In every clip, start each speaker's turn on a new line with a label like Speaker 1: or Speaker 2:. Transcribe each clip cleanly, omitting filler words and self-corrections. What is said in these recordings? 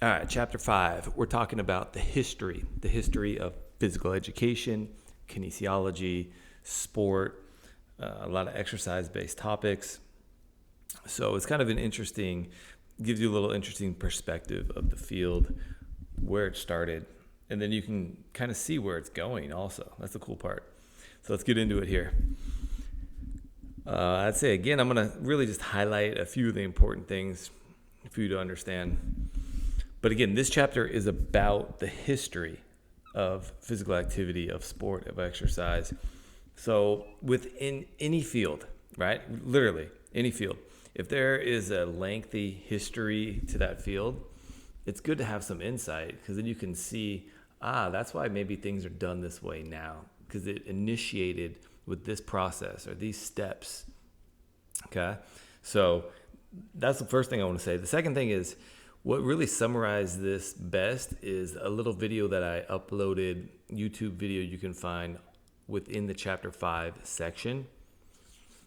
Speaker 1: All right, chapter 5. We're talking about the history of physical education, kinesiology, sport, a lot of exercise based topics. So it's kind of gives you a little interesting perspective of the field, where it started, and then you can kind of see where it's going also. That's the cool part. So let's get into it here. I'd say again, I'm going to really just highlight a few of the important things for you to understand. But again, this chapter is about the history of physical activity, of sport, of exercise. So within any field, right? Literally any field, if there is a lengthy history to that field, it's good to have some insight because then you can see, that's why maybe things are done this way now because it initiated with this process or these steps. Okay. So that's the first thing I want to say. The second thing is what really summarized this best is a little video that I uploaded, YouTube video you can find within the chapter 5 section.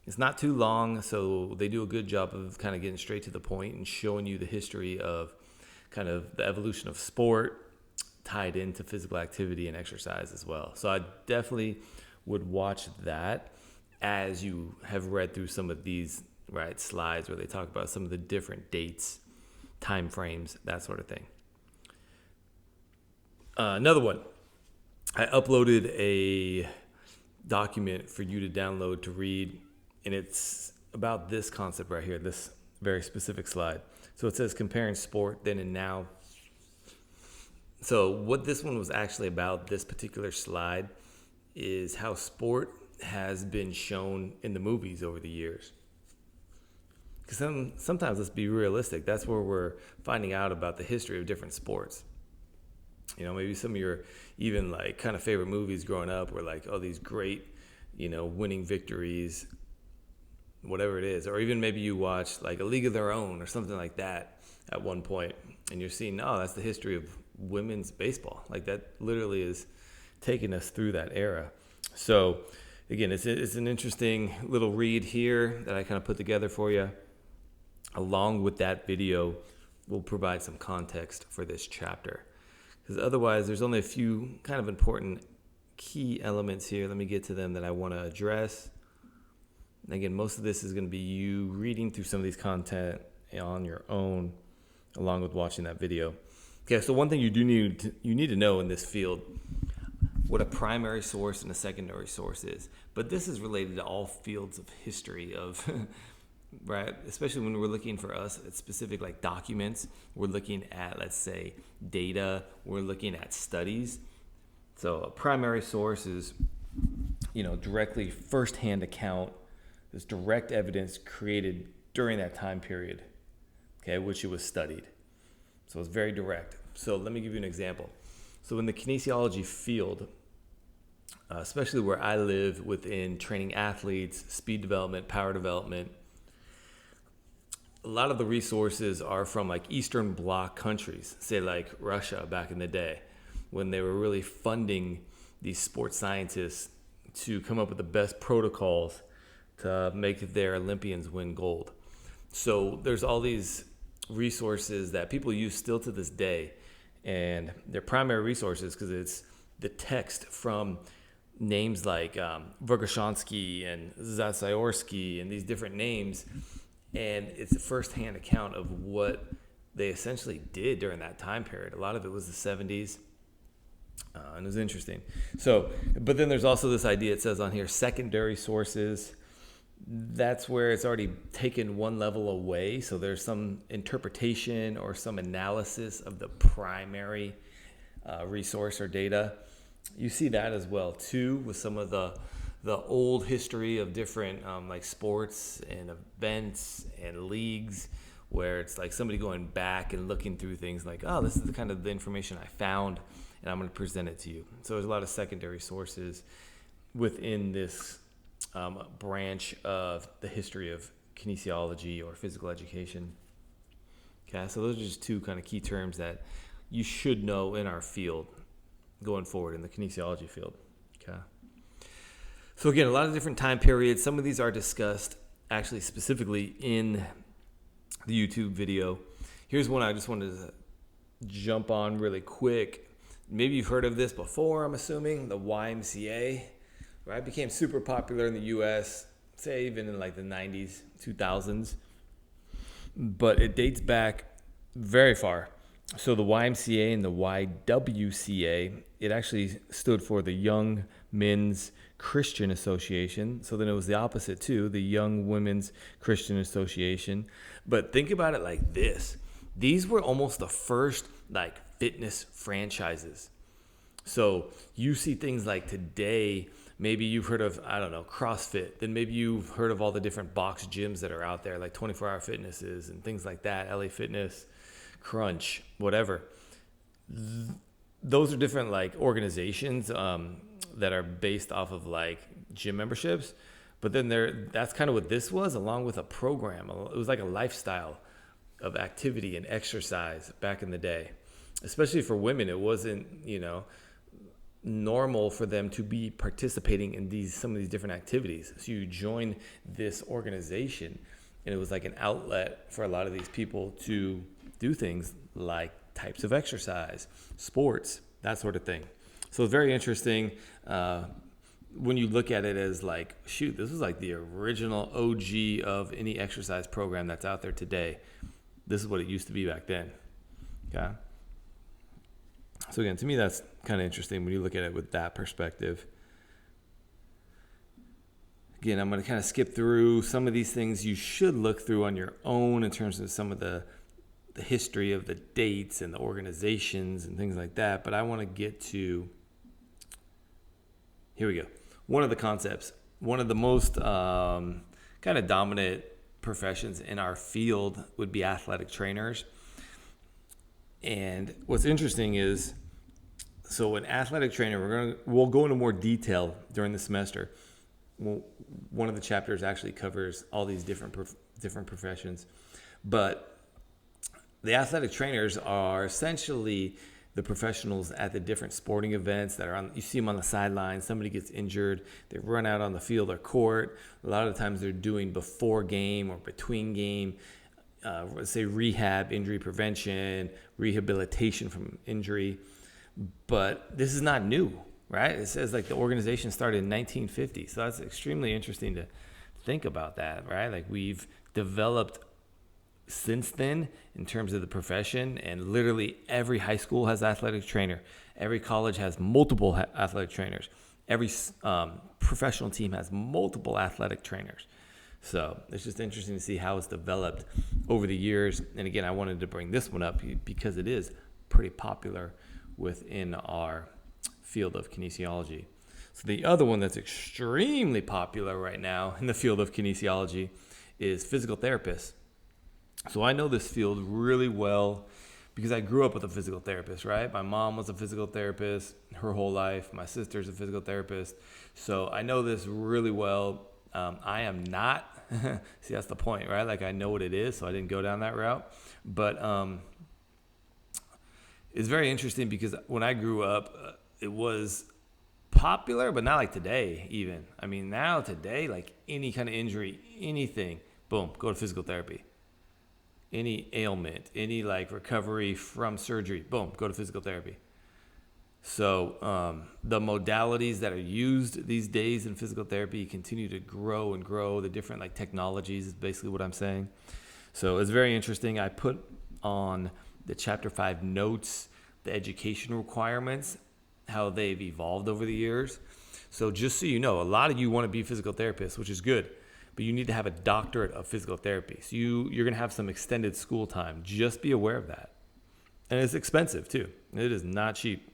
Speaker 1: It's not too long, so they do a good job of kind of getting straight to the point and showing you the history of kind of the evolution of sport tied into physical activity and exercise as well. So I definitely would watch that as you have read through some of these slides where they talk about some of the different dates, time frames, that sort of thing. Another one, I uploaded a document for you to download to read, and it's about this concept right here, this very specific slide. So it says comparing sport then and now. So what this one was actually about, this particular slide, is how sport has been shown in the movies over the years. Because sometimes, let's be realistic, that's where we're finding out about the history of different sports. You know, maybe some of your even like kind of favorite movies growing up were like, oh, these great, winning victories, whatever it is. Or even maybe you watch like A League of Their Own or something like that at one point, and you're seeing, oh, that's the history of women's baseball. Like that literally is taking us through that era. So again, it's an interesting little read here that I kind of put together for you. Along with that video, we'll provide some context for this chapter. Because otherwise, there's only a few kind of important key elements here. Let me get to them that I want to address. And again, most of this is going to be you reading through some of these content on your own, along with watching that video. Okay, so one thing you need to know in this field, what a primary source and a secondary source is. But this is related to all fields of history of, right? Especially when we're looking for us at specific like documents, we're looking at, let's say, data, we're looking at studies. So a primary source is, directly firsthand account, this direct evidence created during that time period, okay, which it was studied. So it's very direct. So let me give you an example. So in the kinesiology field, especially where I live within training athletes, speed development, power development, a lot of the resources are from like Eastern Bloc countries, say like Russia back in the day, when they were really funding these sports scientists to come up with the best protocols to make their Olympians win gold. So there's all these resources that people use still to this day, and they're primary resources because it's the text from names like Verkhoshansky and Zasiorsky and these different names, and it's a first-hand account of what they essentially did during that time period. A lot of it was the 70s, and it was interesting. So, but then there's also this idea, it says on here, secondary sources. That's where it's already taken one level away. So there's some interpretation or some analysis of the primary resource or data. You see that as well too with some of the old history of different like sports and events and leagues, where it's like somebody going back and looking through things like, oh, this is the kind of the information I found and I'm going to present it to you. So there's a lot of secondary sources within this branch of the history of kinesiology or physical education. Okay, so those are just two kind of key terms that you should know in our field going forward in the kinesiology field. Okay. So again, a lot of different time periods. Some of these are discussed actually specifically in the YouTube video. Here's one I just wanted to jump on really quick. Maybe you've heard of this before, I'm assuming, the YMCA, right? Became super popular in the US, say even in like the 90s, 2000s. But it dates back very far. So the YMCA and the YWCA, it actually stood for the Young Men's Christian Association. So then it was the opposite too, the Young Women's Christian Association. But think about it like this. These were almost the first like fitness franchises. So you see things like today, maybe you've heard of, I don't know, CrossFit. Then maybe you've heard of all the different box gyms that are out there, like 24-hour fitnesses and things like that, LA Fitness, Crunch, whatever. Those are different like organizations that are based off of like gym memberships. But then that's kind of what this was, along with a program. It was like a lifestyle of activity and exercise back in the day. Especially for women, it wasn't, normal for them to be participating in some of these different activities. So you join this organization, and it was like an outlet for a lot of these people to do things like types of exercise, sports, that sort of thing. So it's very interesting when you look at it as like, shoot, this was like the original OG of any exercise program that's out there today. This is what it used to be back then. Okay. So again, to me, that's kind of interesting when you look at it with that perspective. Again, I'm going to kind of skip through some of these things you should look through on your own in terms of some of the history of the dates and the organizations and things like that. But I want to get to, here we go. One of the concepts, one of the most kind of dominant professions in our field would be athletic trainers. And what's interesting is, so an athletic trainer, we'll go into more detail during the semester. One of the chapters actually covers all these different professions, but the athletic trainers are essentially the professionals at the different sporting events that are on. You see them on the sidelines. Somebody gets injured, they run out on the field or court. A lot of the times they're doing before game or between game. Let's say rehab, injury prevention, rehabilitation from injury. But this is not new, right? It says like the organization started in 1950. So that's extremely interesting to think about that, right? Like we've developed since then in terms of the profession, and literally every high school has an athletic trainer. Every college has multiple athletic trainers. Every professional team has multiple athletic trainers. So it's just interesting to see how it's developed over the years. And again, I wanted to bring this one up because it is pretty popular within our field of kinesiology. So the other one that's extremely popular right now in the field of kinesiology is physical therapists. So I know this field really well because I grew up with a physical therapist, right? My mom was a physical therapist her whole life. My sister's a physical therapist. So I know this really well. I am not. See, that's the point, right? Like I know what it is, so I didn't go down that route. But it's very interesting because when I grew up, it was popular, but not like today even. I mean, now today, like any kind of injury, anything, boom, go to physical therapy. Any ailment, any like recovery from surgery, boom, go to physical therapy. So the modalities that are used these days in physical therapy continue to grow and grow. The different like technologies is basically what I'm saying. So it's very interesting. I put on the Chapter 5 notes the education requirements, how they've evolved over the years. So just so you know, a lot of you want to be physical therapists, which is good, but you need to have a doctorate of physical therapy. So you're going to have some extended school time. Just be aware of that. And it's expensive too. It is not cheap.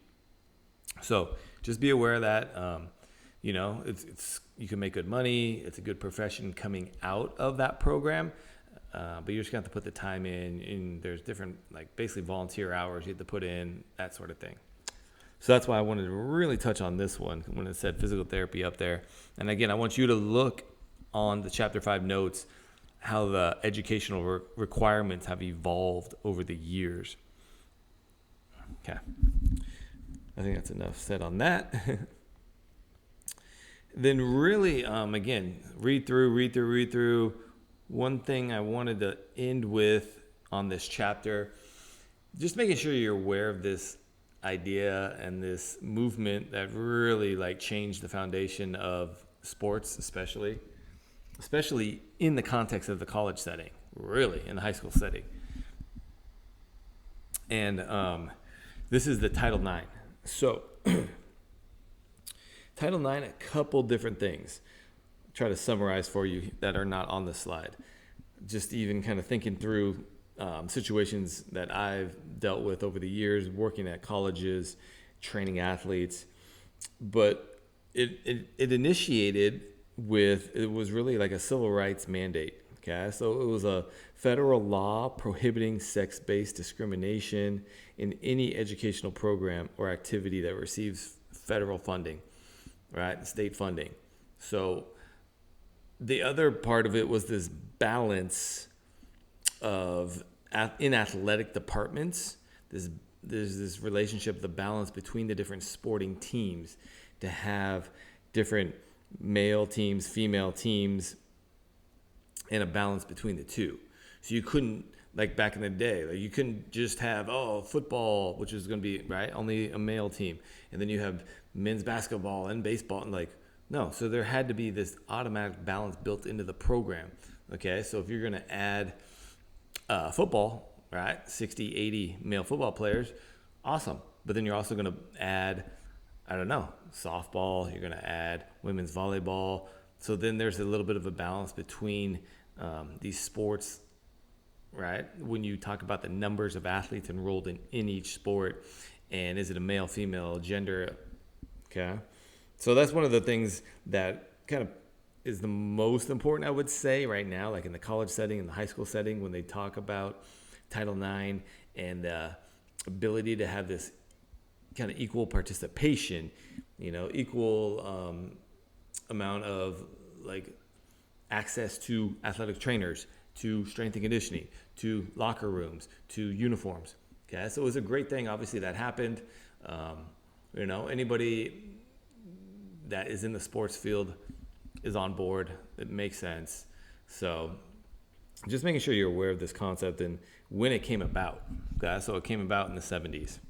Speaker 1: So just be aware of that. It's you can make good money. It's a good profession coming out of that program. But you're just going to have to put the time in. And there's different, like basically volunteer hours you have to put in, that sort of thing. So that's why I wanted to really touch on this one when it said physical therapy up there. And again, I want you to look on the Chapter 5 notes how the educational requirements have evolved over the years. Okay. I think that's enough said on that. Then really, again, read through. One thing I wanted to end with on this chapter just making sure you're aware of this idea and this movement that really like changed the foundation of sports, especially in the context of the college setting, really in the high school setting. And this is the Title IX. So Title IX, a couple different things. Try to summarize for you that are not on the slide. Just even kind of thinking through situations that I've dealt with over the years, working at colleges, training athletes. But it initiated with, it was really like a civil rights mandate. Okay, so it was a federal law prohibiting sex-based discrimination in any educational program or activity that receives federal funding, right? State funding. So the other part of it was this balance of in athletic departments. There's this relationship, the balance between the different sporting teams, to have different male teams, female teams, and a balance between the two. So you couldn't, like back in the day, like you couldn't just have football, which is going to be right only a male team, and then you have men's basketball and baseball, and like no. So there had to be this automatic balance built into the program. Okay, so if you're going to add football, right, 60, 80 male football players, awesome. But then you're also going to add, I don't know, softball. You're going to add women's volleyball. So then there's a little bit of a balance between these sports, right? When you talk about the numbers of athletes enrolled in each sport, and is it a male, female, gender? Okay. So that's one of the things that kind of is the most important, I would say, right now, like in the college setting, in the high school setting, when they talk about Title IX and the ability to have this kind of equal participation, equal amount of like access to athletic trainers, to strength and conditioning, to locker rooms, to uniforms. Okay, so it was a great thing. Obviously, that happened. Anybody that is in the sports field is on board. It makes sense. So just making sure you're aware of this concept and when it came about. Okay, so it came about in the 70s.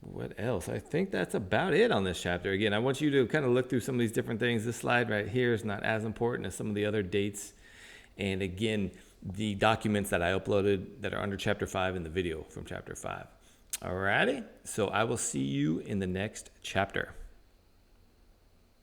Speaker 1: What else? I think that's about it on this chapter. Again, I want you to kind of look through some of these different things. This slide right here is not as important as some of the other dates. And again, the documents that I uploaded that are under chapter 5 and the video from chapter 5. Alrighty, so I will see you in the next chapter.